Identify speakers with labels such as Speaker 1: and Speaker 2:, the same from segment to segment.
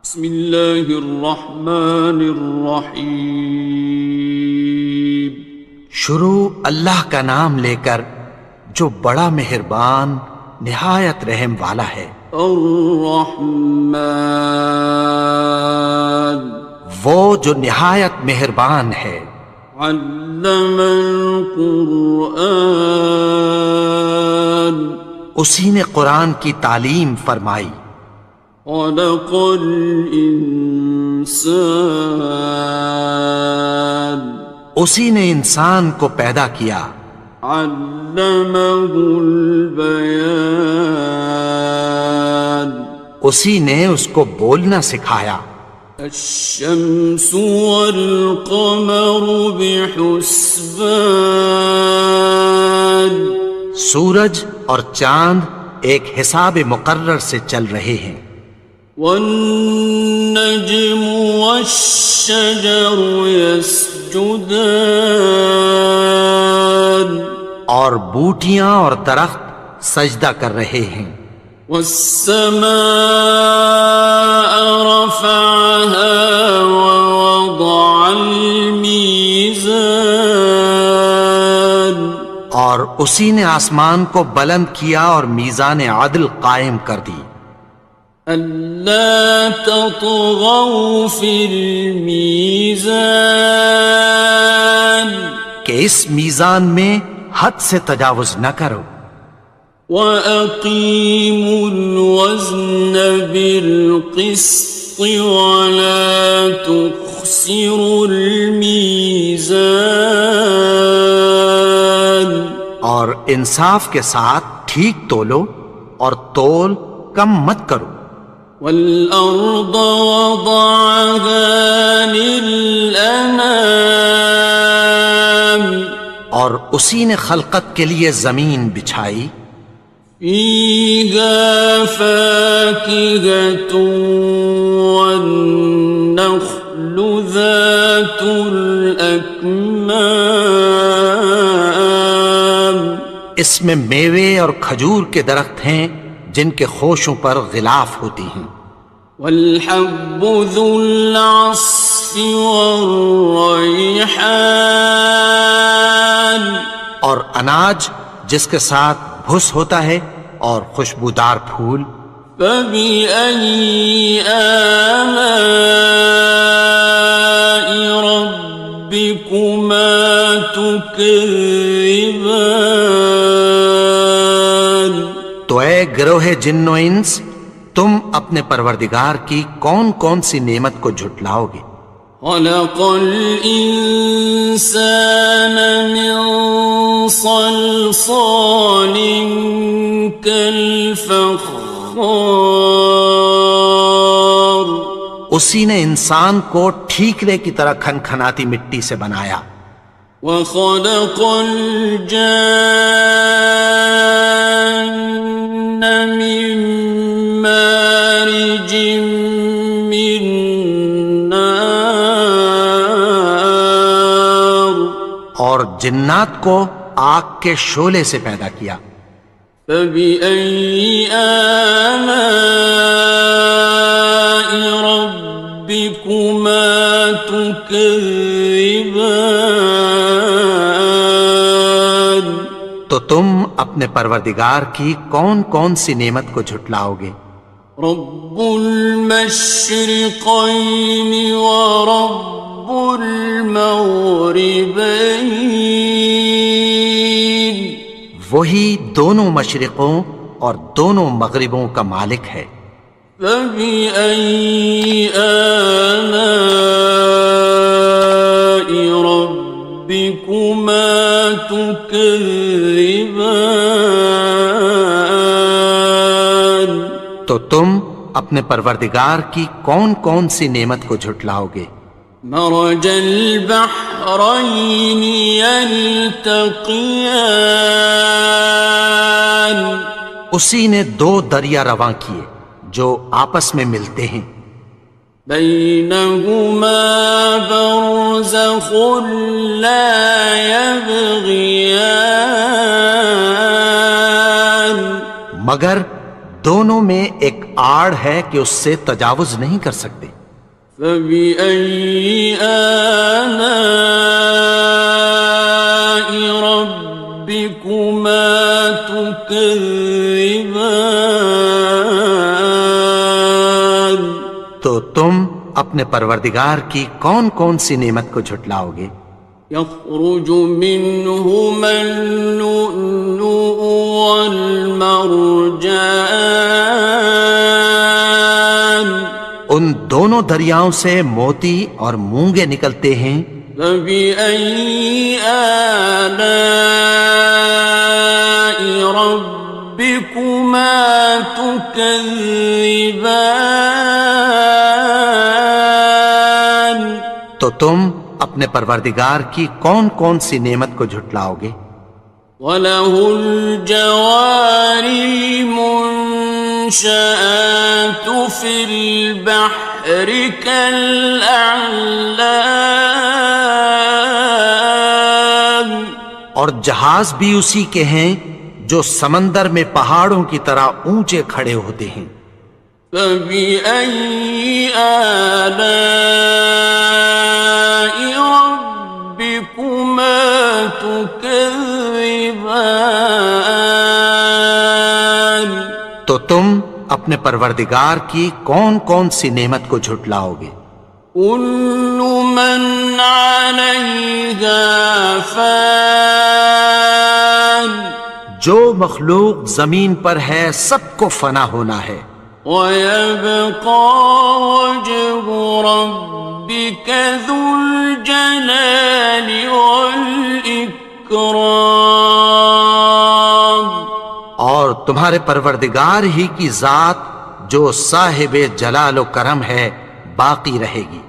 Speaker 1: بسم اللہ الرحمن الرحیم۔
Speaker 2: شروع اللہ کا نام لے کر جو بڑا مہربان نہایت رحم والا ہے۔
Speaker 1: الرحمن،
Speaker 2: وہ جو نہایت مہربان ہے۔
Speaker 1: علم القرآن،
Speaker 2: اسی نے قرآن کی تعلیم فرمائی۔
Speaker 1: خلق الانسان،
Speaker 2: اسی نے انسان کو پیدا کیا۔
Speaker 1: علمہ البیان،
Speaker 2: اسی نے اس کو بولنا سکھایا۔
Speaker 1: الشمس والقمر بحسبان،
Speaker 2: سورج اور چاند ایک حساب مقرر سے چل رہے ہیں۔
Speaker 1: والنجم والشجر يسجدان،
Speaker 2: اور بوٹیاں اور درخت سجدہ کر رہے ہیں۔
Speaker 1: والسماء رفعها ووضع الميزان،
Speaker 2: اور اسی نے آسمان کو بلند کیا اور میزان عدل قائم کر دی۔
Speaker 1: ألا تطغوا في الميزان،
Speaker 2: کہ اس میزان میں حد سے تجاوز نہ کرو۔
Speaker 1: وَأَقِيمُوا الْوَزْنَ بِالْقِسْطِ وَلَا تُخْسِرُوا الْمِيزَانَ،
Speaker 2: اور انصاف کے ساتھ ٹھیک تولو اور تول کم مت کرو۔
Speaker 1: وَالْأَرْضَ وَضَعَهَا لِلْأَنَامِ،
Speaker 2: اور اسی نے خلقت کے لیے زمین بچھائی۔
Speaker 1: فِيهَا فَاكِهَةٌ وَالنَّخْلُ ذَاتُ الْأَكْمَامِ،
Speaker 2: اس میں میوے اور کھجور کے درخت ہیں جن کے خوشوں پر غلاف ہوتی ہیں۔
Speaker 1: وَالْحَبُّ ذُو الْعَصْفِ وَالرَّيْحَانِ،
Speaker 2: اور اناج جس کے ساتھ بھس ہوتا ہے اور خوشبودار پھول۔
Speaker 1: فَبِأَيِّ آلَاءِ رَبِّكُمَا تُكَذِّبَانِ،
Speaker 2: تو اے گروہ جن و انس، تم اپنے پروردگار کی کون کون سی نعمت کو جھٹلاؤ گے؟
Speaker 1: خَلَقَ الْإِنسَانَ مِنْ صَلْصَالٍ كَالْفَخَّارِ،
Speaker 2: اسی نے انسان کو ٹھیکرے کی طرح کھنکھناتی مٹی سے بنایا۔
Speaker 1: وَخَلَقَ الْجَانَّ مِن مَّارِجٍ مِّن نَّارٍ،
Speaker 2: اور جنات کو آگ کے شعلے سے پیدا کیا۔
Speaker 1: فَبِأَيِّ آلَاءِ رَبِّكُمَا تُكَذِّبَانِ،
Speaker 2: تو تم اپنے پروردگار کی کون کون سی نعمت کو جھٹلاؤ گے؟
Speaker 1: رب المشرقین ورب المغربین،
Speaker 2: وہی دونوں مشرقوں اور دونوں مغربوں کا مالک ہے۔
Speaker 1: فَبِأَيِّ آلَاءِ رَبِّكُمَا تُكَذِّبَانِ،
Speaker 2: تو تم اپنے پروردگار کی کون کون سی نعمت کو جھٹلاؤ گے؟
Speaker 1: مرج البحرین یلتقیان،
Speaker 2: اسی نے دو دریا رواں کیے جو آپس میں ملتے ہیں۔
Speaker 1: بینہما برزخ لا یبغیان،
Speaker 2: مگر دونوں میں ایک آڑ ہے کہ اس سے تجاوز نہیں کر سکتے۔
Speaker 1: فبأي آلاء ربكما تكذبان؟
Speaker 2: تو تم اپنے پروردگار کی کون کون سی نعمت کو جھٹلاؤ گے؟
Speaker 1: يخرج منهما اللؤلؤ والمرجان،
Speaker 2: ان دونوں دریاؤں سے موتی اور مونگے نکلتے ہیں۔
Speaker 1: فبأي آلاء ربكما تكذبان؟
Speaker 2: تو تم اپنے پروردگار کی کون کون سی نعمت کو جھٹلاؤ گے؟
Speaker 1: وَلَهُ الْجَوَارِ الْمُنشَآتُ فِي الْبَحْرِ كَالْأَعْلَامِ،
Speaker 2: اور جہاز بھی اسی کے ہیں جو سمندر میں پہاڑوں کی طرح اونچے کھڑے ہوتے ہیں۔
Speaker 1: فَبِأَيِّ آلَاءِ رَبِّكُمَا تُكَذِّبَانِ؟
Speaker 2: تو تم اپنے پروردگار کی کون کون سی نعمت کو جھٹلاؤ گے؟
Speaker 1: كُلُّ مَنْ عَلَيْهَا فَانٍ،
Speaker 2: جو مخلوق زمین پر ہے سب کو فنا ہونا ہے۔
Speaker 1: وَيَبْقَى وَجْهُ رَبِّكَ ذُو الْجَلَالِ وَالْإِكْرَامِ،
Speaker 2: اور تمہارے پروردگار ہی کی ذات جو صاحب جلال و کرم ہے باقی رہے گی۔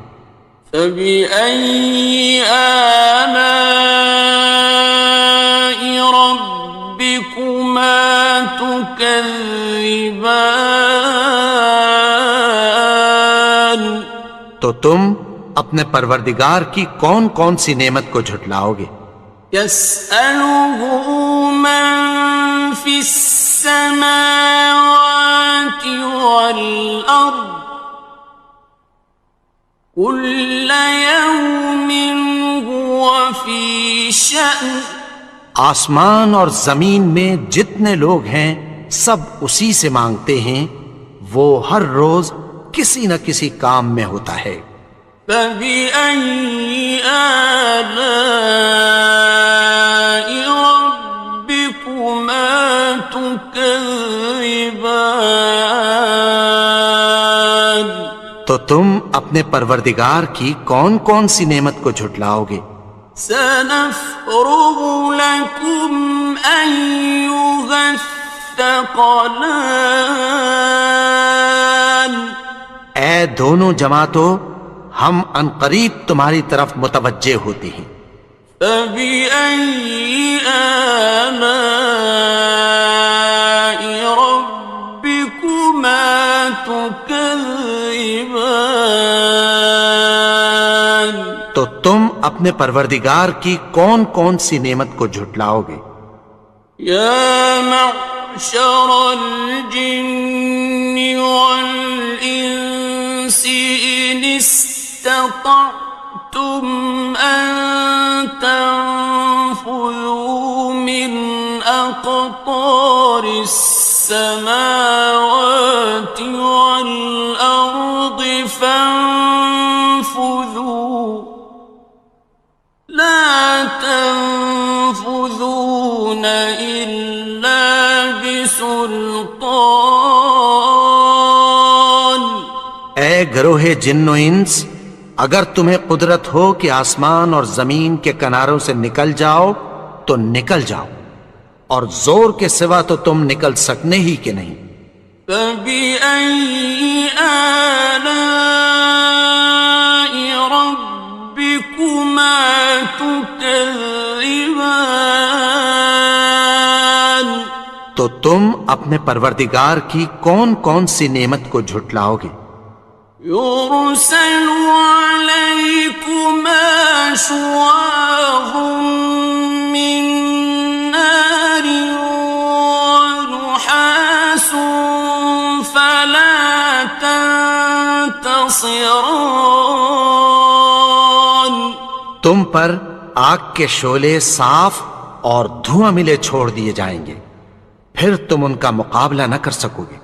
Speaker 1: فَبِأَيِّ آلَاءِ رَبِّكُمَا تُكَذِّبَانِ؟
Speaker 2: تو تم اپنے پروردگار کی کون کون سی نعمت کو جھٹلاؤ گے؟
Speaker 1: يَسْأَلُهُ مَن فِي السَّمَاوَاتِ وَالْأَرْضِ كُلَّ يَوْمٍ هُوَ فِي شَأْنٍ،
Speaker 2: آسمان اور زمین میں جتنے لوگ ہیں سب اسی سے مانگتے ہیں، وہ ہر روز کسی نہ کسی کام میں ہوتا ہے۔
Speaker 1: فَبِأَيِّ آلَاءِ رَبِّكُمَا تُكَذِّبَانِ؟
Speaker 2: تو تم اپنے پروردگار کی کون کون سی نعمت کو جھٹلاؤ گے؟
Speaker 1: سَنَفْرُغُ لَكُمْ أَيُّهَ الثَّقَلَانِ،
Speaker 2: اے دونوں جماعتوں، ہم عنقریب تمہاری طرف متوجہ ہوتے ہیں۔
Speaker 1: فَبِأَيِّ آلَاءِ رَبِّكُمَا تُكَذِّبَانِ؟
Speaker 2: تو تم اپنے پروردگار کی کون کون سی نعمت کو جھٹلاؤ گے؟
Speaker 1: يَا مَعْشَرَ الْجِنِّ وَالْإِنسِ إِنِ اسْتَطَعْتُمْ أَن تَنفُذُوا مِنْ أَقْطَارِ السَّمَاوَاتِ وَالْأَرْضِ فَانفُذُوا لَا تَنفُذُونَ إِلَّا بِسُلْطَانٍ۔
Speaker 2: اے گروہ جن و انس، اگر تمہیں قدرت ہو کہ آسمان اور زمین کے کناروں سے نکل جاؤ تو نکل جاؤ، اور زور کے سوا تو تم نکل سکنے ہی کہ نہیں۔
Speaker 1: فَبِأَيِّ آلَاءِ رَبِّكُمَا تُكَذِّبَانِ؟
Speaker 2: تو تم اپنے پروردگار کی کون کون سی نعمت کو جھٹلاؤ گے؟
Speaker 1: يُرْسَلُ عَلَيْكُمَا شُوَاظٌ مِّن نَّارٍ وَنُحَاسٌ خاصران.
Speaker 2: تم پر آگ کے شعلے صاف اور دھواں ملے چھوڑ دیے جائیں گے، پھر تم ان کا مقابلہ نہ کر سکو گے۔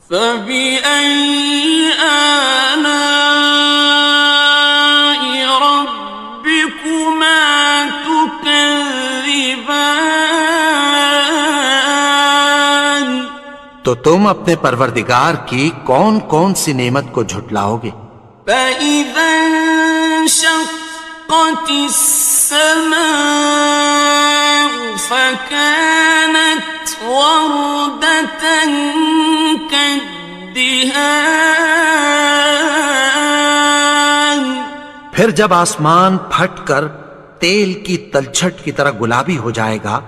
Speaker 1: فبأي آلاء ربكما تكذبان.
Speaker 2: تو تم اپنے پروردگار کی کون کون سی نعمت کو جھٹلاؤ گے؟
Speaker 1: فإذا انشقت السماء فكانت وردة كالدهان.
Speaker 2: پھر جب آسمان پھٹ کر تیل کی تلچھٹ کی طرح گلابی ہو جائے گا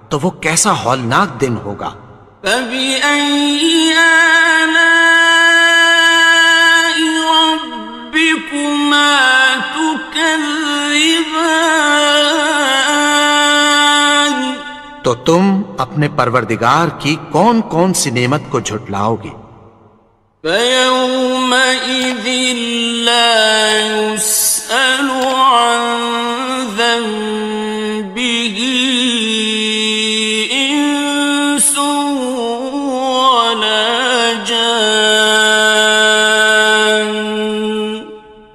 Speaker 2: تو وہ کیسا ہولناک دن ہوگا۔
Speaker 1: فبأي آلاء ربكما تكذبان.
Speaker 2: تو تم اپنے پروردگار کی کون کون سی نعمت کو جھٹلاؤ گے؟
Speaker 1: فيومئذ لا يسأل عن ذنبه إنس ولا جان.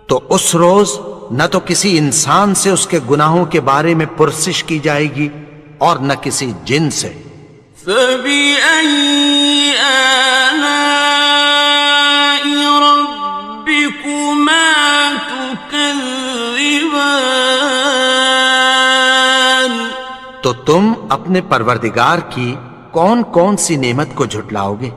Speaker 2: تو اس روز نہ تو کسی انسان سے اس کے گناہوں کے بارے میں پرسش کی جائے گی اور نہ کسی جن سے۔
Speaker 1: فبأي آلاء ربكما تكذبان.
Speaker 2: تو تم اپنے پروردگار کی کون کون سی نعمت کو جھٹلاؤ گے؟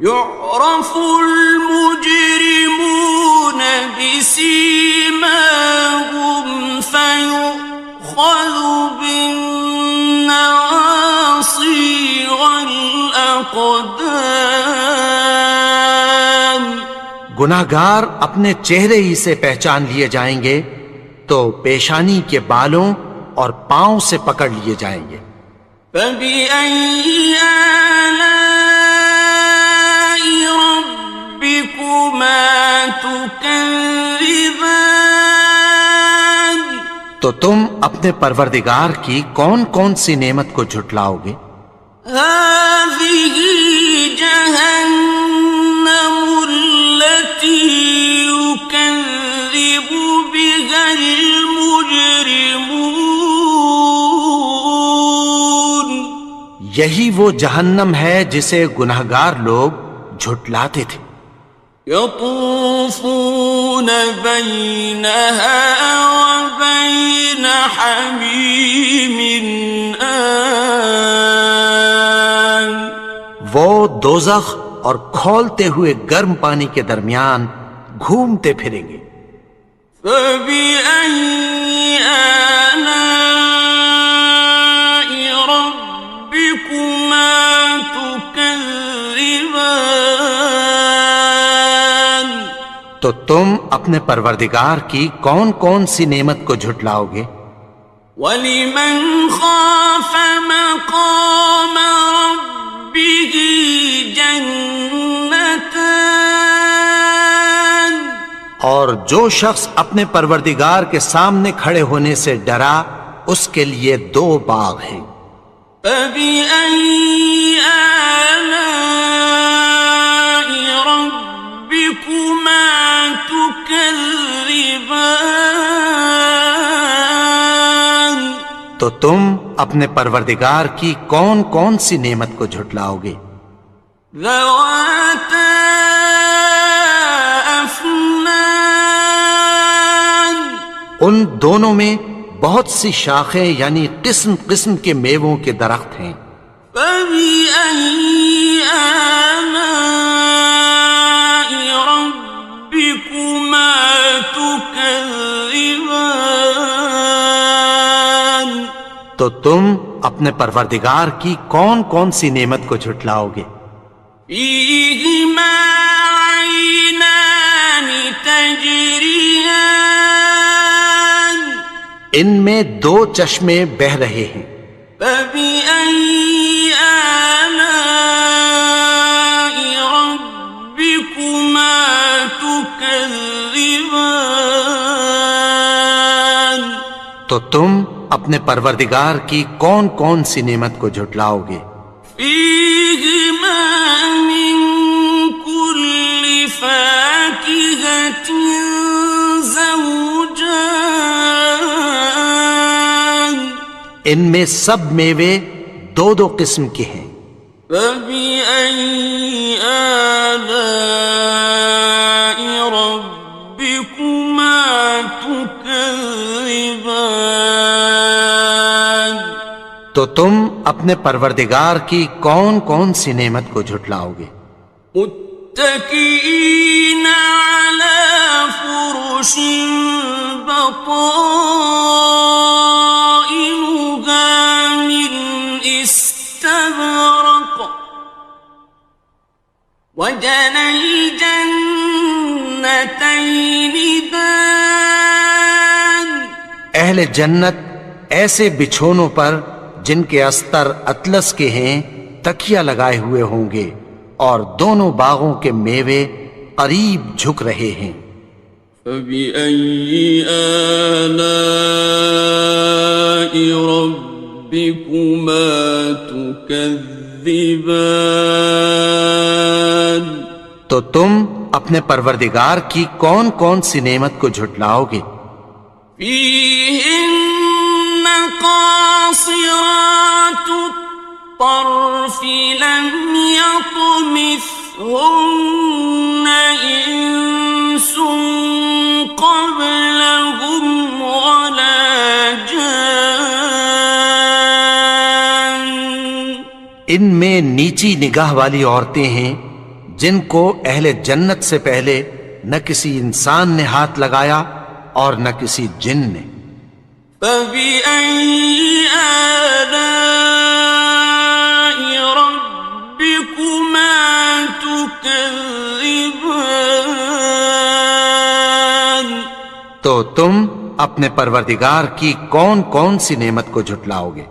Speaker 1: يعرف المجرمون بسيماهم فيؤخذ بالنواصي والأقدام.
Speaker 2: گناہگار اپنے چہرے ہی سے پہچان لیے جائیں گے تو پیشانی کے بالوں اور پاؤں سے پکڑ لیے جائیں گے۔
Speaker 1: فبأي آلاء ربكما تكذبان.
Speaker 2: تو تم اپنے پروردگار کی کون کون سی نعمت کو جھٹلاؤ گے؟
Speaker 1: هذه جهنم التي يكذب بها المجرمون.
Speaker 2: یہی وہ جہنم ہے جسے گناہگار لوگ جھٹلاتے تھے۔
Speaker 1: يطوفون بينها وبين حميم آن.
Speaker 2: وہ دوزخ اور کھولتے ہوئے گرم پانی کے درمیان گھومتے پھریں گے۔
Speaker 1: فبأي آلاء ربكما تكذبان.
Speaker 2: تو تم اپنے پروردگار کی کون کون سی نعمت کو جھٹلاؤ گے؟
Speaker 1: وَلِمَنْ خَافَ مَقَامَ رَبِّهِ جَنَّتَانِ.
Speaker 2: اور جو شخص اپنے پروردگار کے سامنے کھڑے ہونے سے ڈرا اس کے لیے دو باغ ہیں۔
Speaker 1: فَبِأَيِّ آلَاءِ رَبِّكُمَا تُكَذِّبَانِ.
Speaker 2: تو تم اپنے پروردگار کی کون کون سی نعمت کو جھٹلاؤ گے؟
Speaker 1: ذَوَاتَا أَفْنَانٍ.
Speaker 2: ان دونوں میں بہت سی شاخیں یعنی قسم قسم کے میووں کے درخت ہیں۔
Speaker 1: فَبِأَيِّ آلَاءِ رَبِّكُمَا تُكَذِّبَانِ.
Speaker 2: تو تم اپنے پروردگار کی کون کون سی نعمت کو جھٹلاؤ گے؟
Speaker 1: فِيهِمَا عَيْنَانِ تَجْرِيَانِ.
Speaker 2: ان میں دو چشمے بہہ رہے ہیں۔
Speaker 1: فَبِأَيِّ آلَاءِ رَبِّكُمَا تُكَذِّبَانِ. تكذبان
Speaker 2: تو تم اپنے پروردگار کی کون کون سی نعمت کو جھٹلاؤ گے؟
Speaker 1: فيهما من كل فاكهة زوجان
Speaker 2: ان میں سب میوے دو دو قسم کے ہیں۔
Speaker 1: فبأي آلاء ربكما تكذبان
Speaker 2: تو تم اپنے پروردگار کی کون کون سی نعمت کو جھٹلاؤ گے؟
Speaker 1: متكئين على فرش بطائنها من استبرق وجنى الجنتين دان
Speaker 2: اہل جنت ایسے بچھونوں پر جن کے استر اطلس کے ہیں تکیہ لگائے ہوئے ہوں گے، اور دونوں باغوں کے میوے قریب جھک رہے ہیں۔
Speaker 1: فبأي آلاء ربكما تكذبان
Speaker 2: تو تم اپنے پروردگار کی کون کون سی نعمت کو جھٹلاؤ گے؟
Speaker 1: فيهن قاصرات الطرف لم يطمثهن إنس قبلهم ولا جان
Speaker 2: ان میں نیچی نگاہ والی عورتیں ہیں جن کو اہل جنت سے پہلے نہ کسی انسان نے ہاتھ لگایا اور نہ کسی جن نے۔
Speaker 1: فبأي آلاء ربكما تكذبان
Speaker 2: تو تم اپنے پروردگار کی کون کون سی نعمت کو جھٹلاؤ گے؟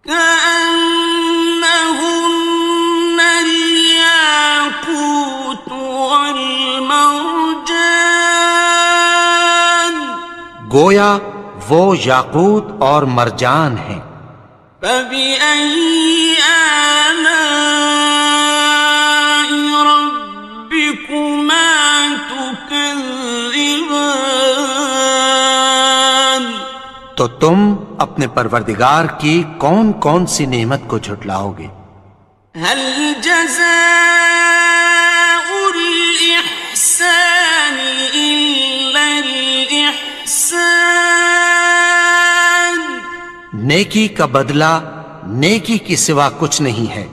Speaker 1: كأنهن الياقوت والمرجان
Speaker 2: گویا وہ یاقوت اور مرجان ہیں۔
Speaker 1: فبأي آلاء ربكما تكذبان
Speaker 2: تو تم اپنے پروردگار کی کون کون سی نعمت کو جھٹلاؤ گے؟
Speaker 1: هل جزاء الإحسان إلا الإحسان
Speaker 2: نیکی کا بدلہ نیکی کی سوا کچھ نہیں ہے۔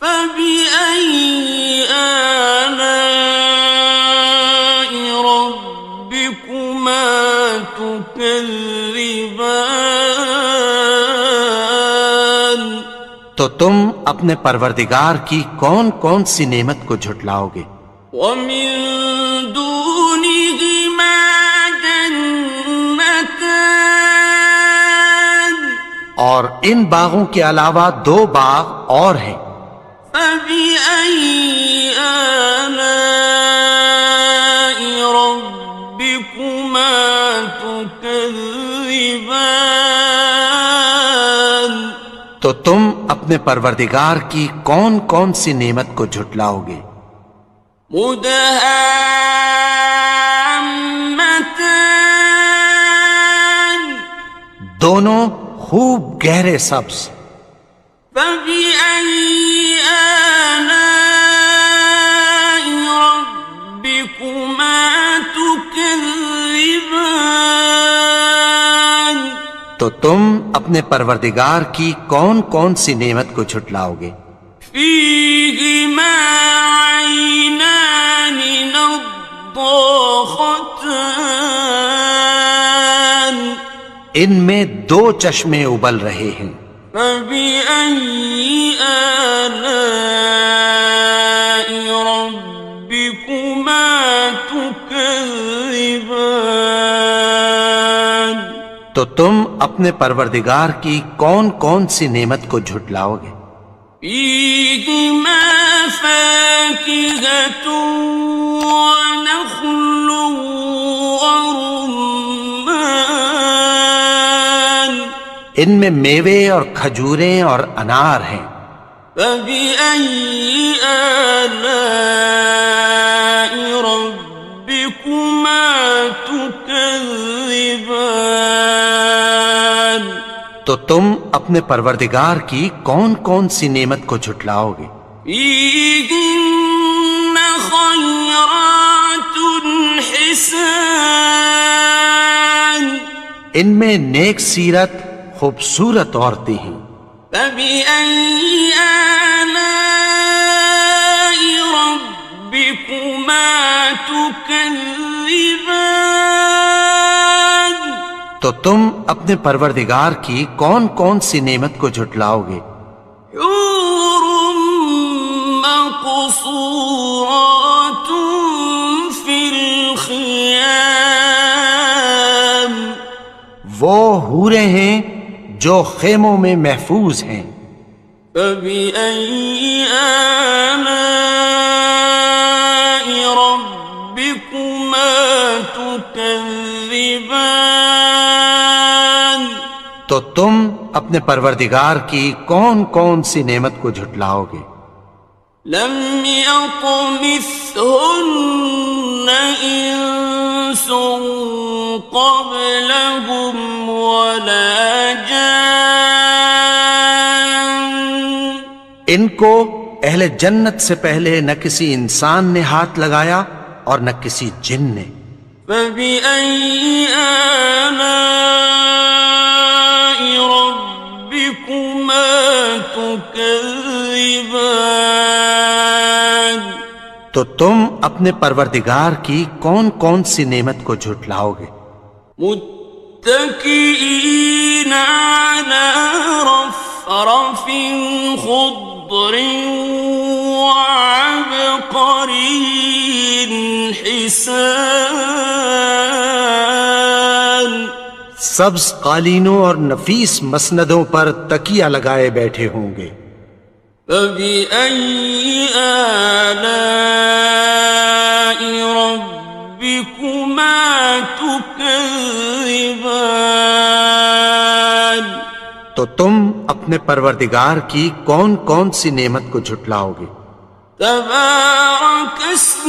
Speaker 1: فبأي آلاء ربكما تكذبان
Speaker 2: تو تم اپنے پروردگار کی کون کون سی نعمت کو جھٹلاؤ گے؟
Speaker 1: ومن دونهما جنتان
Speaker 2: اور ان باغوں کے علاوہ دو باغ اور ہیں۔
Speaker 1: فبأي آلاء ربكما تكذبان
Speaker 2: تو تم اپنے پروردگار کی کون کون سی نعمت کو جھٹلاؤ گے؟
Speaker 1: مدهامتان
Speaker 2: دونوں خوب گہرے سبز۔
Speaker 1: فبأي آلاء ربكما تكذبان
Speaker 2: تو تم اپنے پروردگار کی کون کون سی نعمت کو جھٹلاؤ گے؟
Speaker 1: فيهما عينان نضاختان
Speaker 2: ان میں دو چشمے ابل رہے ہیں۔
Speaker 1: فبأي آلاء ربكما تكذبان
Speaker 2: تو تم اپنے پروردگار کی کون کون سی نعمت کو جھٹلاؤ گے؟
Speaker 1: فيهما فاكهة ونخل ورمان
Speaker 2: ان میں میوے اور کھجوریں اور انار ہیں.
Speaker 1: فبأي آلاء ربكما تكذبان
Speaker 2: تو تم اپنے پروردگار کی کون کون سی نعمت کو جھٹلاؤ گے؟
Speaker 1: فيهن خيرات حسان
Speaker 2: ان میں نیک سیرت خوبصورت عورتیں ہیں.
Speaker 1: فبأي آلاء ربكما تكذبان
Speaker 2: تو تم اپنے پروردگار کی کون کون سی نعمت کو جھٹلاؤ گے؟
Speaker 1: حور مقصورات في الخيام
Speaker 2: وہ حوریں ہیں جو خیموں میں محفوظ ہیں.
Speaker 1: فبأي آلاء ربكما تكذبان
Speaker 2: تو تم اپنے پروردگار کی کون کون سی نعمت کو جھٹلاؤ گے؟
Speaker 1: لم يطمثهن إنس قبلهم ولا جان
Speaker 2: ان کو اہل جنت سے پہلے نہ کسی انسان نے ہاتھ لگایا اور نہ کسی جن نے.
Speaker 1: فبأي آلاء ربكما تكذبان
Speaker 2: تو تم اپنے پروردگار کی کون کون سی نعمت کو جھٹلاؤ گے؟
Speaker 1: متكئين على رفرف خضر وعبقري حسان
Speaker 2: سبز قالینوں اور نفیس مسندوں پر تکیہ لگائے بیٹھے ہوں گے.
Speaker 1: فبأي آلاء ربكما تكذبان
Speaker 2: تو تم اپنے پروردگار کی کون کون سی نعمت کو جھٹلاؤ گے؟
Speaker 1: تبارك اسم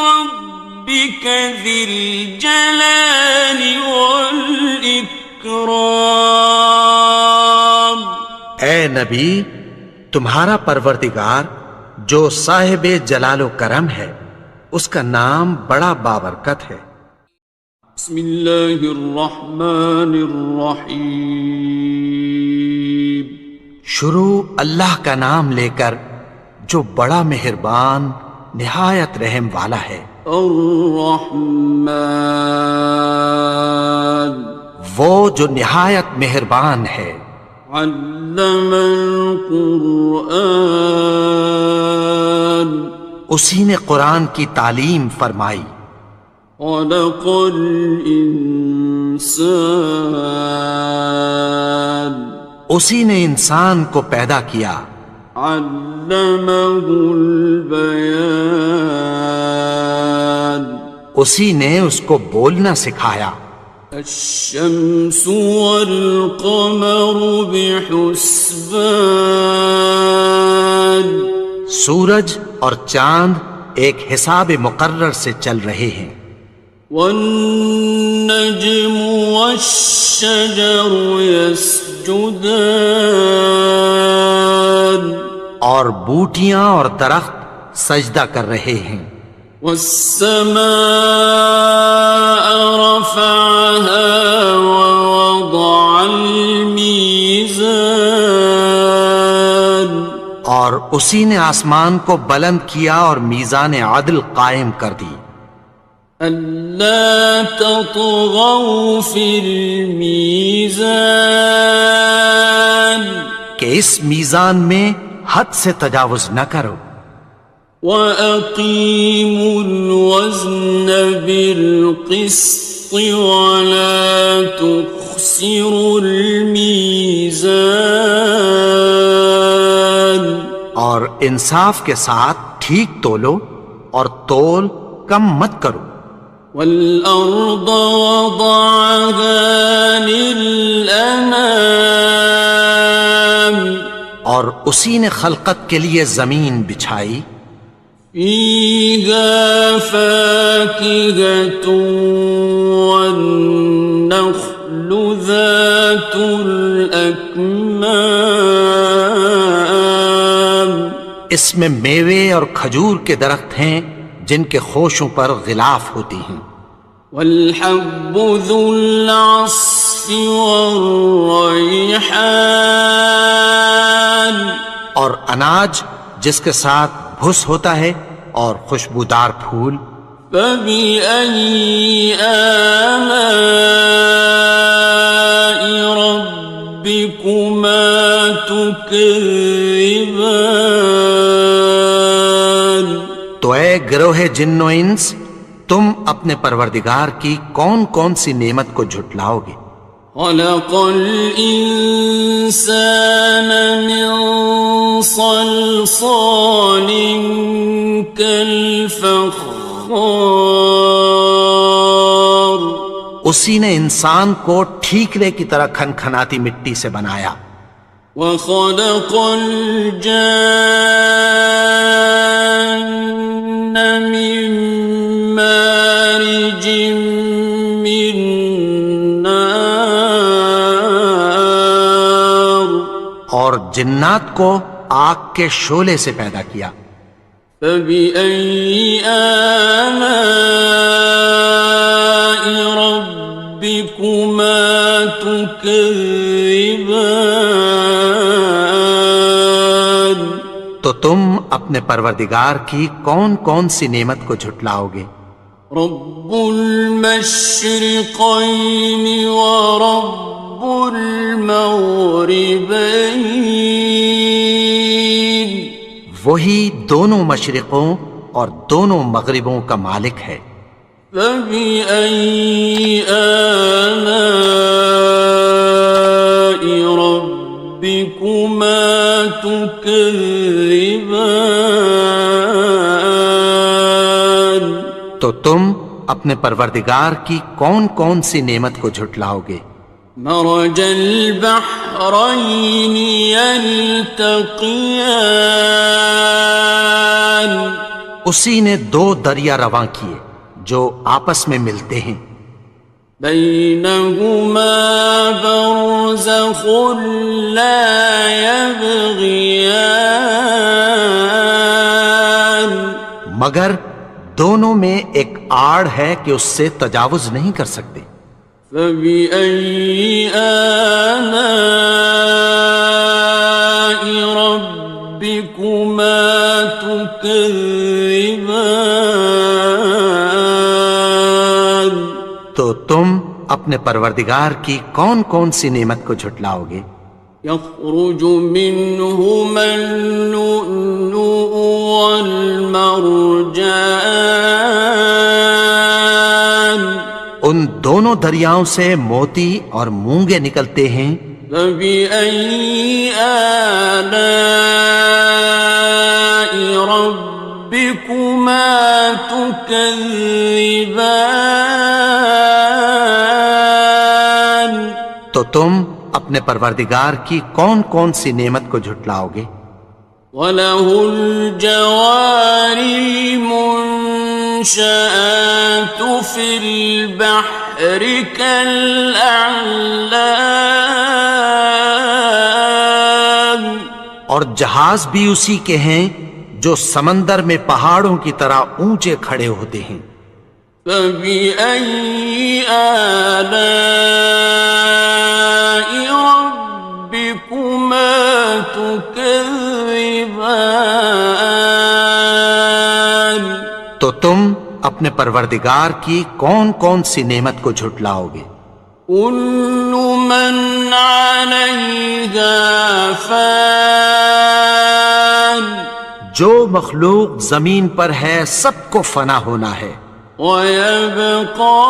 Speaker 1: ربك ذي الجلال والإكرام
Speaker 2: اے نبی، تمہارا پروردگار جو صاحب جلال و کرم ہے، اس کا نام بڑا بابرکت ہے.
Speaker 1: بسم اللہ الرحمن الرحیم
Speaker 2: شروع اللہ کا نام لے کر جو بڑا مہربان نہایت رحم والا ہے.
Speaker 1: الرحمن
Speaker 2: وہ جو نہایت مہربان ہے.
Speaker 1: علم القرآن
Speaker 2: اسی نے قرآن کی تعلیم فرمائی.
Speaker 1: خلق الانسان
Speaker 2: اسی نے انسان کو پیدا کیا.
Speaker 1: علمہ البیان
Speaker 2: اسی نے اس کو بولنا سکھایا.
Speaker 1: الشمس والقمر بحسبان
Speaker 2: سورج اور چاند ایک حساب مقرر سے چل رہے ہیں.
Speaker 1: والنجم والشجر يسجدان
Speaker 2: اور بوٹیاں اور درخت سجدہ کر رہے ہیں.
Speaker 1: والسماء رفعها ووضع الميزان
Speaker 2: اور اسی نے آسمان کو بلند کیا اور میزان عدل قائم کر دی.
Speaker 1: ألا تطغوا في الميزان
Speaker 2: کہ اس میزان میں حد سے تجاوز نہ کرو.
Speaker 1: وَأَقِيمُوا الْوَزْنَ بِالْقِسْطِ وَلَا تُخْسِرُوا الْمِيزَانَ
Speaker 2: اور انصاف کے ساتھ ٹھیک تولو اور تول کم مت کرو.
Speaker 1: والأرض وضعها للأنام
Speaker 2: اور اسی نے خلقت کے لیے زمین بچھائی.
Speaker 1: فيها فاكهة والنخل ذات الأكمام
Speaker 2: اس میں میوے اور کھجور کے درخت ہیں جن کے خوشوں پر غلاف ہوتی ہیں.
Speaker 1: والحب ذو العصف والريحان
Speaker 2: اور اناج جس کے ساتھ بھس ہوتا ہے اور خوشبودار پھول.
Speaker 1: فبأي آلاء ربكما تكذبان
Speaker 2: تو اے گروہ جن و انس، تم اپنے پروردگار کی کون کون سی نعمت کو جھٹلاؤ گے؟
Speaker 1: خلق الإنسان من صلصال كالفخار
Speaker 2: اسی نے انسان کو ٹھیکرے کی طرح کھنکھناتی مٹی سے بنایا.
Speaker 1: وخلق الجان من مارج من نار
Speaker 2: اور جنات کو آگ کے شعلے سے پیدا کیا.
Speaker 1: فبأي آلاء ربكما تكذبان
Speaker 2: تو تم اپنے پروردگار کی کون کون سی نعمت کو جھٹلاؤ گے؟
Speaker 1: رب المشرقين ورب المغربين
Speaker 2: وہی دونوں مشرقوں اور دونوں مغربوں کا مالک ہے.
Speaker 1: فبأي آلاء ربكما تكذبان
Speaker 2: تو تم اپنے پروردگار کی کون کون سی نعمت کو جھٹلاؤ گے؟
Speaker 1: مرج البحرين يلتقيان
Speaker 2: اسی نے دو دریا رواں کیے جو آپس میں ملتے ہیں.
Speaker 1: بينهما برزخ لا يبغيان
Speaker 2: مگر دونوں میں ایک آڑ ہے کہ اس سے تجاوز نہیں کر سکتے.
Speaker 1: فبأي آلاء ربكما تكذبان
Speaker 2: تو تم اپنے پروردگار کی کون کون سی نعمت کو جھٹلاؤ گے؟
Speaker 1: يخرج منهما اللؤلؤ والمرجان
Speaker 2: ان دونوں دریاؤں سے موتی اور مونگے نکلتے ہیں.
Speaker 1: فبأي آلاء ربكما تكذبان
Speaker 2: تو تم اپنے پروردگار کی کون کون سی نعمت کو جھٹلاؤ گے؟
Speaker 1: وَلَهُ الْجَوَارِ الْمُنشَآتُ فِي الْبَحْرِ كَالْأَعْلَامِ
Speaker 2: اور جہاز بھی اسی کے ہیں جو سمندر میں پہاڑوں کی طرح اونچے کھڑے ہوتے ہیں.
Speaker 1: فَبِأَيِّ آلَاءِ رَبِّكُمَا تُكَذِّبَانِ
Speaker 2: تو تم اپنے پروردگار کی کون کون سی نعمت کو جھٹلاؤ گے؟
Speaker 1: كُلُّ مَنْ عَلَيْهَا فَانٍ
Speaker 2: جو مخلوق زمین پر ہے سب کو فنا ہونا ہے.
Speaker 1: وَيَبْقَى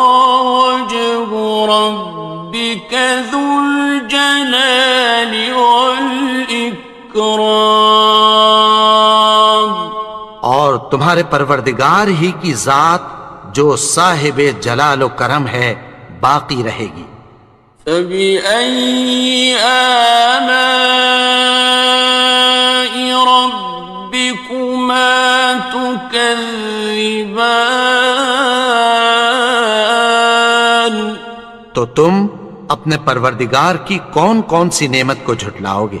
Speaker 1: وَجْهُ رَبِّكَ ذُو الْجَلَالِ وَالْإِكْرَامِ
Speaker 2: تمہارے پروردگار ہی کی ذات جو صاحب جلال و کرم ہے باقی رہے گی۔
Speaker 1: فبأي آلاء ربكما تكذبان؟
Speaker 2: تو تم اپنے پروردگار کی کون کون سی نعمت کو جھٹلاؤ گے؟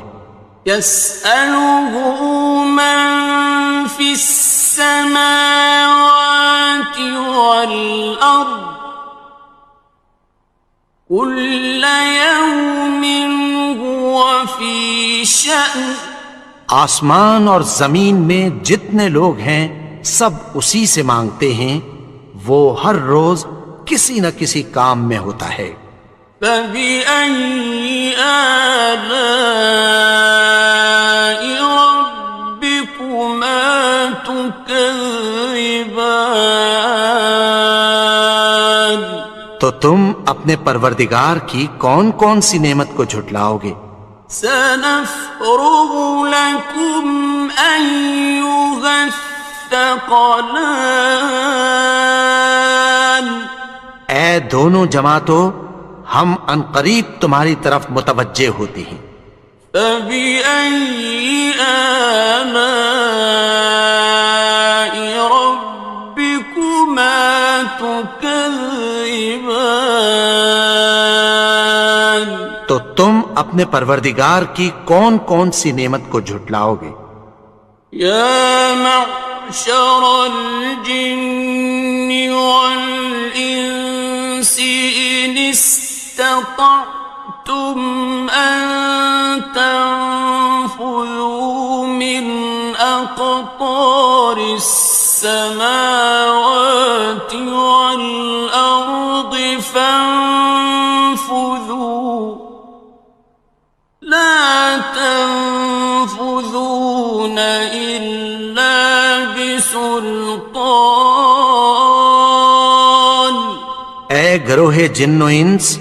Speaker 1: يسأله من في السماوات والأرض كل يوم هو في شأن۔
Speaker 2: آسمان اور زمین میں جتنے لوگ ہیں سب اسی سے مانگتے ہیں، وہ ہر روز کسی نہ کسی کام میں ہوتا ہے۔
Speaker 1: فبأي آلاء ربكما تكذبان؟
Speaker 2: تو تم اپنے پروردگار کی کون کون سی نعمت کو جھٹلاؤ گے؟
Speaker 1: سنفرغ لكم أيها الثقلان۔
Speaker 2: اے دونوں جماعتوں، ہم عنقریب تمہاری طرف متوجہ ہوتے ہیں۔
Speaker 1: فبأي آلاء ربكما تكذبان؟
Speaker 2: تو تم اپنے پروردگار کی کون کون سی نعمت کو جھٹلاؤ گے؟
Speaker 1: يا معشر الجن والإنس إن استطعتم أن تنفذوا من أقطار السماوات والأرض فانفذوا لا تنفذون إلا بسلطان۔
Speaker 2: اے گروہ جن و انس،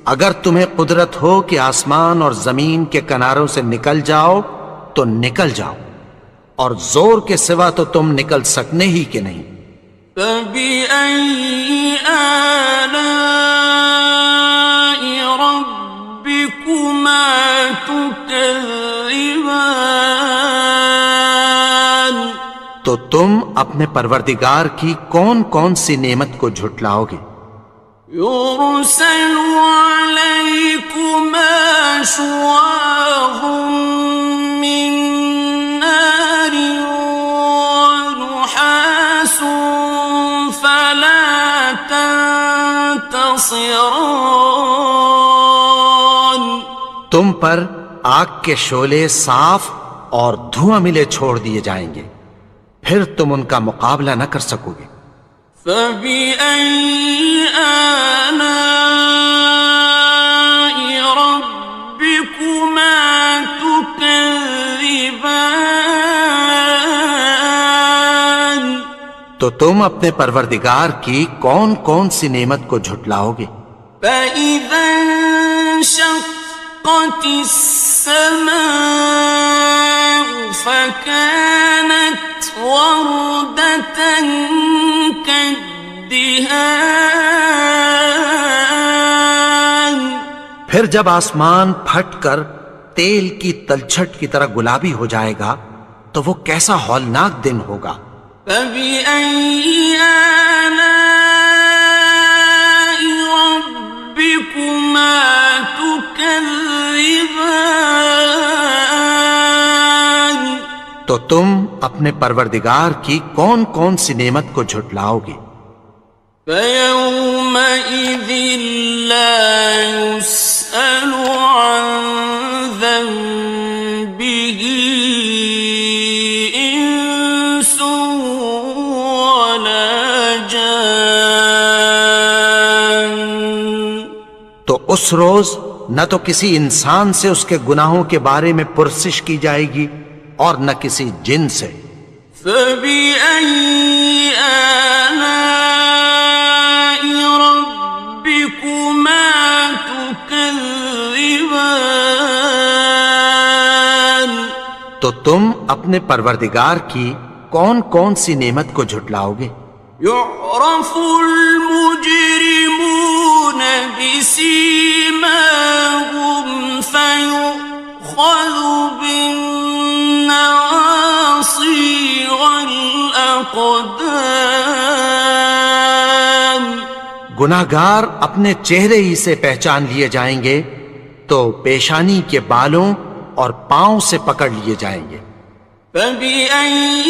Speaker 2: اگر تمہیں قدرت ہو کہ آسمان اور زمین کے کناروں سے نکل جاؤ تو نکل جاؤ، اور زور کے سوا تو تم نکل سکنے ہی کہ نہیں۔
Speaker 1: فبأي آلاء ربكما تكذبان؟
Speaker 2: تو تم اپنے پروردگار کی کون کون سی نعمت کو جھٹلاؤ گے؟
Speaker 1: يرسل عليكما شواظ من نار ونحاس فلا تنتصران۔
Speaker 2: تم پر آگ کے شعلے صاف اور دھواں ملے چھوڑ دیے جائیں گے، پھر تم ان کا مقابلہ نہ کر سکو گے۔
Speaker 1: فبأي آلاء ربكما تكذبان؟
Speaker 2: تو تم اپنے پروردگار کی کون کون سی نعمت کو جھٹلاؤ گے؟
Speaker 1: فإذا انشقت السماء فكانت وردة كالدهان۔
Speaker 2: پھر جب آسمان پھٹ کر تیل کی تلچھٹ کی طرح گلابی ہو جائے گا تو وہ کیسا ہولناک دن ہوگا۔
Speaker 1: فبأي آلاء ربكما تكذبان؟
Speaker 2: تو تم اپنے پروردگار کی کون کون سی نعمت کو جھٹلاؤ گے؟
Speaker 1: فيومئذ لا يسأل عن ذنبه إنس ولا جان۔
Speaker 2: تو اس روز نہ تو کسی انسان سے اس کے گناہوں کے بارے میں پرسش کی جائے گی اور نہ کسی جن سے۔
Speaker 1: فبأي آلاء ربكما تكذبان؟
Speaker 2: تو تم اپنے پروردگار کی کون کون سی نعمت کو جھٹلاؤ گے؟
Speaker 1: يعرف المجرمون بسيماهم فيؤخذ بالنواصي والأقدام
Speaker 2: گناہگار اپنے چہرے ہی سے پہچان لیے جائیں گے تو پیشانی کے بالوں اور پاؤں سے پکڑ لیے جائیں گے۔
Speaker 1: فَبِأَيِّ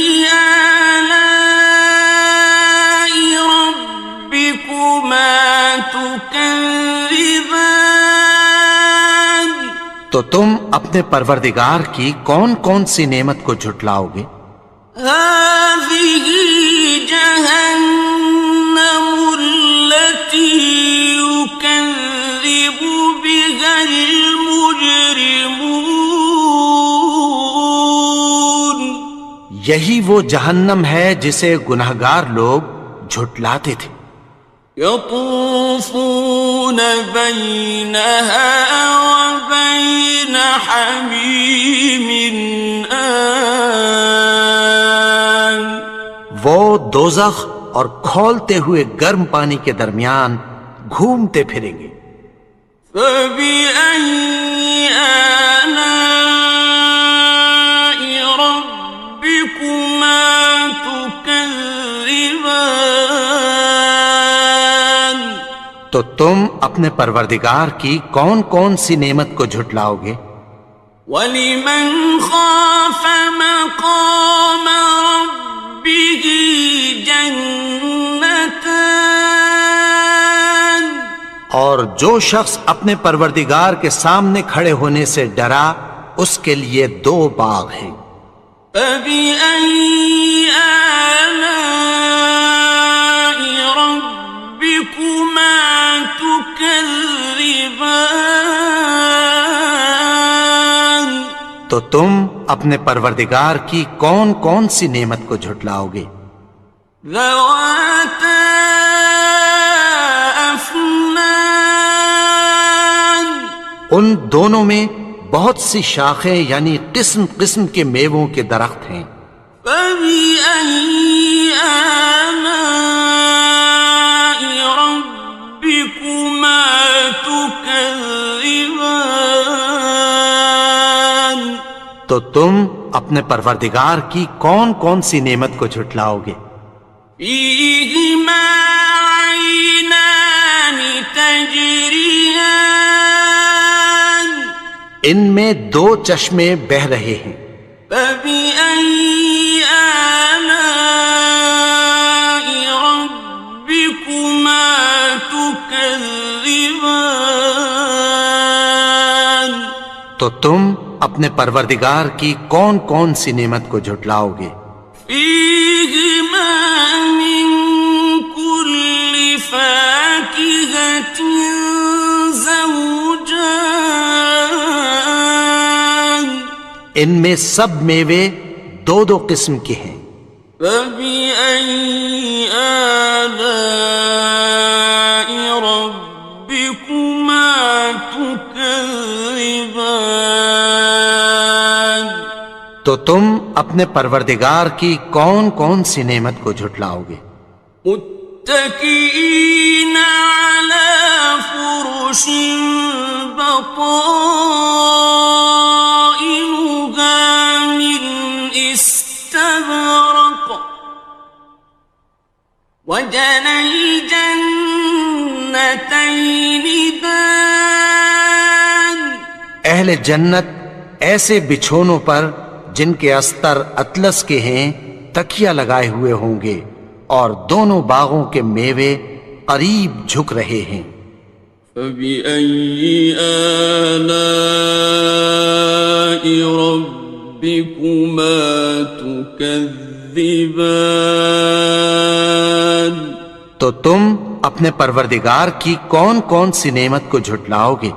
Speaker 1: آلَاءِ رَبِّكُمَا تُكَذِّبَانِ
Speaker 2: تو تم اپنے پروردگار کی کون کون سی نعمت کو جھٹلاؤ گے؟
Speaker 1: هَٰذِهِ جَهَنَّمُ الَّتِي يُكَذِّبُ بِهَا الْمُجْرِمُونَ
Speaker 2: یہی وہ جہنم ہے جسے گناہگار لوگ جھٹلاتے تھے۔
Speaker 1: يطوفون بينها وبين حميم آن
Speaker 2: وہ دوزخ اور کھولتے ہوئے گرم پانی کے درمیان گھومتے پھریں گے۔
Speaker 1: فبأي آلاء ربكما تكذبان
Speaker 2: تو تم اپنے پروردگار کی کون کون سی نعمت کو جھٹلاؤ گے؟
Speaker 1: وَلِمَنْ خَافَ مَقَامَ رَبِّهِ جَنَّتَانِ
Speaker 2: اور جو شخص اپنے پروردگار کے سامنے کھڑے ہونے سے ڈرا اس کے لیے 2 باغ ہیں۔
Speaker 1: فَبِأَيِّ آلَاءِ رَبِّكُمَا تُكَذِّبَانِ
Speaker 2: تو تم اپنے پروردگار کی کون کون سی نعمت کو جھٹلاؤ گے؟
Speaker 1: ذَوَاتَا أَفْنَانٍ
Speaker 2: ان دونوں میں بہت سی شاخیں یعنی قسم قسم کے میووں کے درخت ہیں۔
Speaker 1: فَبِأَيِّ آلَاءِ رَبِّكُمَا تُكَذِّبَانِ
Speaker 2: تو تم اپنے پروردگار کی کون کون سی نعمت کو جھٹلاؤ گے؟
Speaker 1: فِيهِمَا عَيْنَانِ تَجْرِيَانِ
Speaker 2: ان میں 2 چشمے بہہ رہے ہیں۔
Speaker 1: فَبِأَيِّ آلَاءِ رَبِّكُمَا تُكَذِّبَانِ
Speaker 2: تو تم اپنے پروردگار کی کون کون سی نعمت کو جھٹلاؤ گے؟
Speaker 1: فِيهِمَا مِن كُلِّ فَاكِهَةٍ زَوْجَانِ
Speaker 2: ان میں سب میوے 2 قسم کے ہیں۔
Speaker 1: فَبِأَيِّ آلَاءِ رَبِّكُمَا تُكَذِّبَانِ
Speaker 2: تو تم اپنے پروردگار کی کون کون سی نعمت کو جھٹلاؤ گے؟
Speaker 1: متكئين على فرش بطائنها من استبرق وجنى الجنتين دان
Speaker 2: اہل جنت ایسے بچھونوں پر جن کے استر اطلس کے ہیں تکیہ لگائے ہوئے ہوں گے اور دونوں باغوں کے میوے قریب جھک رہے ہیں۔
Speaker 1: فَبِأَيِّ آلَاءِ رَبِّكُمَا تُكَذِّبَانِ
Speaker 2: تو تم اپنے پروردگار کی کون کون سی نعمت کو جھٹلاؤ گے؟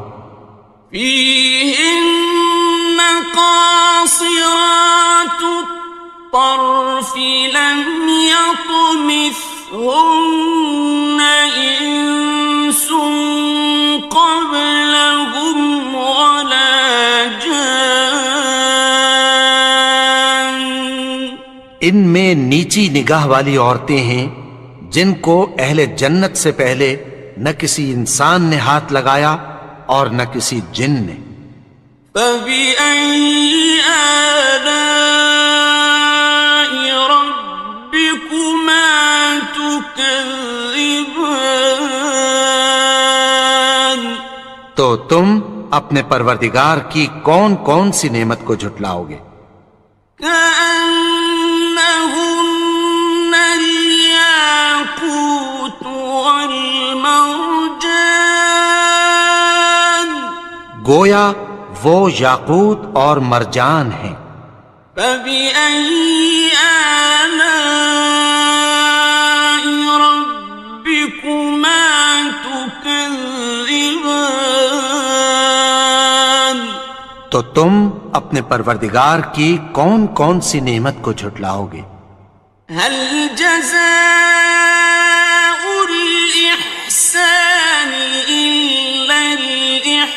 Speaker 1: فِيهِنَّ قَاصِرَاتُ الطَّرْفِ لَمْ يَطْمِثْهُنَّ إِنسٌ قَبْلَهُمْ وَلَا جَانٌّ
Speaker 2: ان میں نیچی نگاہ والی عورتیں ہیں جن کو اہل جنت سے پہلے نہ کسی انسان نے ہاتھ لگایا اور نہ کسی جن نے۔
Speaker 1: فَبِأَيِّ آلَاءِ رَبِّكُمَا تُكَذِّبَانِ،
Speaker 2: تو تم اپنے پروردگار کی کون کون سی نعمت کو جھٹلاؤ گے؟
Speaker 1: كأنهن الياقوت والمرجان،
Speaker 2: گویا وہ یاقوت اور مرجان ہیں۔
Speaker 1: فبأي آلاء ربكما تكذبان،
Speaker 2: تو تم اپنے پروردگار کی کون کون سی نعمت کو جھٹلاؤ گے؟
Speaker 1: هل جزاء الإحسان إلا الإحسان،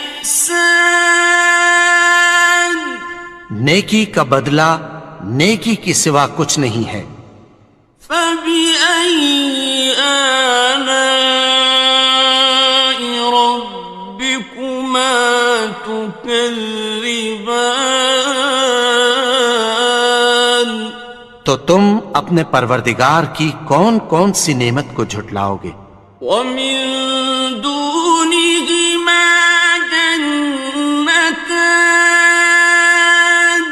Speaker 2: نیکی کا بدلہ نیکی کی سوا کچھ نہیں ہے۔
Speaker 1: فبأي آلاء ربكما تكذبان،
Speaker 2: تو تم اپنے پروردگار کی کون کون سی نعمت کو جھٹلاؤ گے؟
Speaker 1: ومن دونهما جنتان،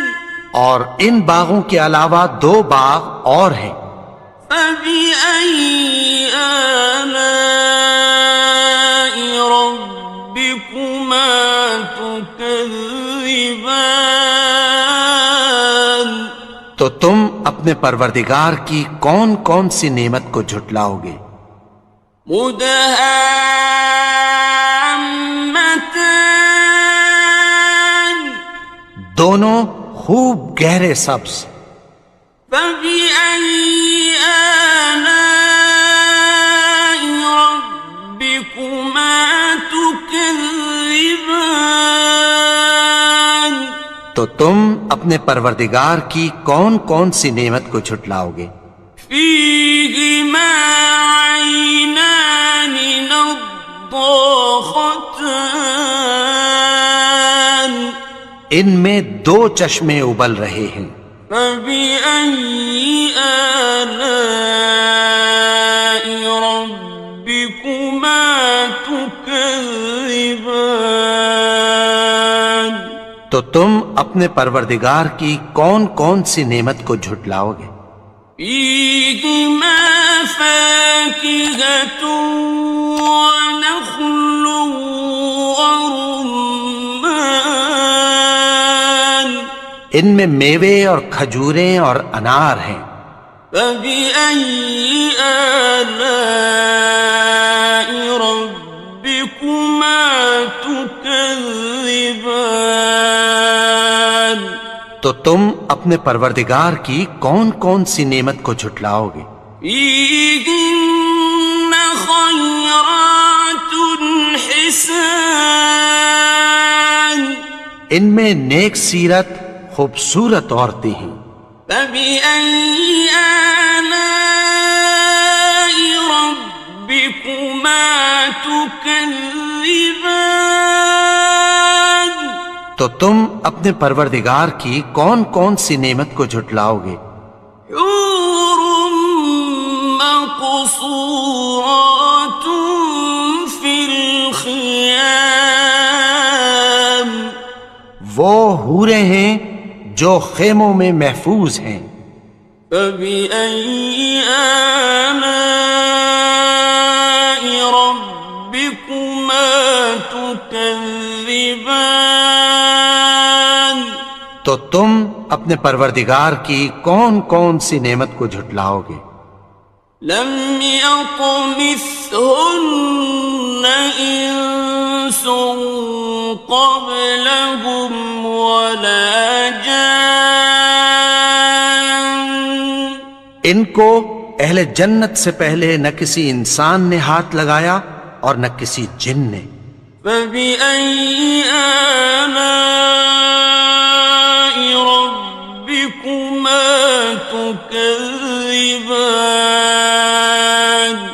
Speaker 2: اور ان باغوں کے علاوہ دو باغ اور ہیں۔
Speaker 1: فبأي آلاء ربكما تكذبان،
Speaker 2: تو تم اپنے پروردگار کی کون کون سی نعمت کو جھٹلاؤ گے؟
Speaker 1: مدهامتان،
Speaker 2: دونوں خوب گہرے سبز۔
Speaker 1: فبأي آلاء ربكما تكذبان،
Speaker 2: تو تم اپنے پروردگار کی کون کون سی نعمت کو جھٹلاؤ گے؟
Speaker 1: فيهما عينان نضاختان،
Speaker 2: ان میں دو چشمے ابل رہے ہیں۔
Speaker 1: فبأي آلاء ربكما تكذبان،
Speaker 2: تو تم اپنے پروردگار کی کون کون سی نعمت کو جھٹلاؤ گے؟
Speaker 1: فيهما فاكهة ونخل ورمان،
Speaker 2: ان میں میوے اور کھجوریں اور انار ہیں۔
Speaker 1: فبأي آلاء ربكما تكذبان،
Speaker 2: تو تم اپنے پروردگار کی کون کون سی نعمت کو جھٹلاؤ گے؟
Speaker 1: فيهن خيرات حسان،
Speaker 2: ان میں نیک سیرت خوبصورت عورتیں ہیں۔
Speaker 1: فبأي آلاء ربكما تكذبان،
Speaker 2: تو تم اپنے پروردگار کی کون کون سی نعمت کو جھٹلاؤ گے؟
Speaker 1: حور مقصورات في الخيام،
Speaker 2: وہ حوریں ہیں جو خیموں میں محفوظ ہیں۔
Speaker 1: فبأي آلاء ربكما تكذبان،
Speaker 2: تو تم اپنے پروردگار کی کون کون سی نعمت کو جھٹلاؤ گے؟
Speaker 1: لم يطمثهن إنس قبلهم ولا جان،
Speaker 2: ان کو اہل جنت سے پہلے نہ کسی انسان نے ہاتھ لگایا اور نہ کسی جن نے۔
Speaker 1: فبأي آلاء ربكما تكذبان، تكذبان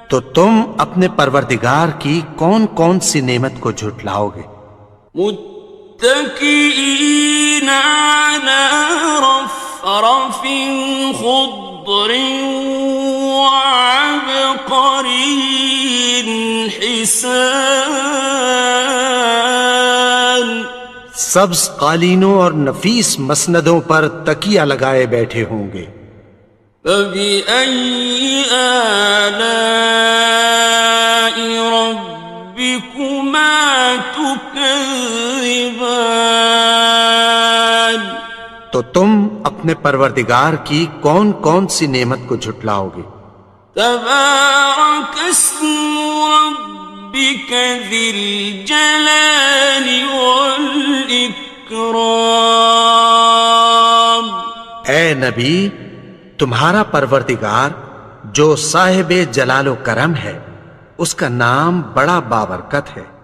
Speaker 2: تو تم اپنے پروردگار کی کون کون سی نعمت کو جھٹلاؤ گے؟
Speaker 1: متكئين على رفرف خضر وعبقري حسان
Speaker 2: سبز قالینوں اور نفیس مسندوں پر تکیہ لگائے بیٹھے ہوں گے۔
Speaker 1: فبأي آلاء ربكما تكذبان
Speaker 2: تو تم اپنے پروردگار کی کون کون سی نعمت کو جھٹلاؤ گے؟
Speaker 1: تبارك اسم ربك ذي الجلال والإكرام
Speaker 2: اے نبی، تمہارا پروردگار جو صاحب جلال و کرم ہے، اس کا نام بڑا بابرکت ہے۔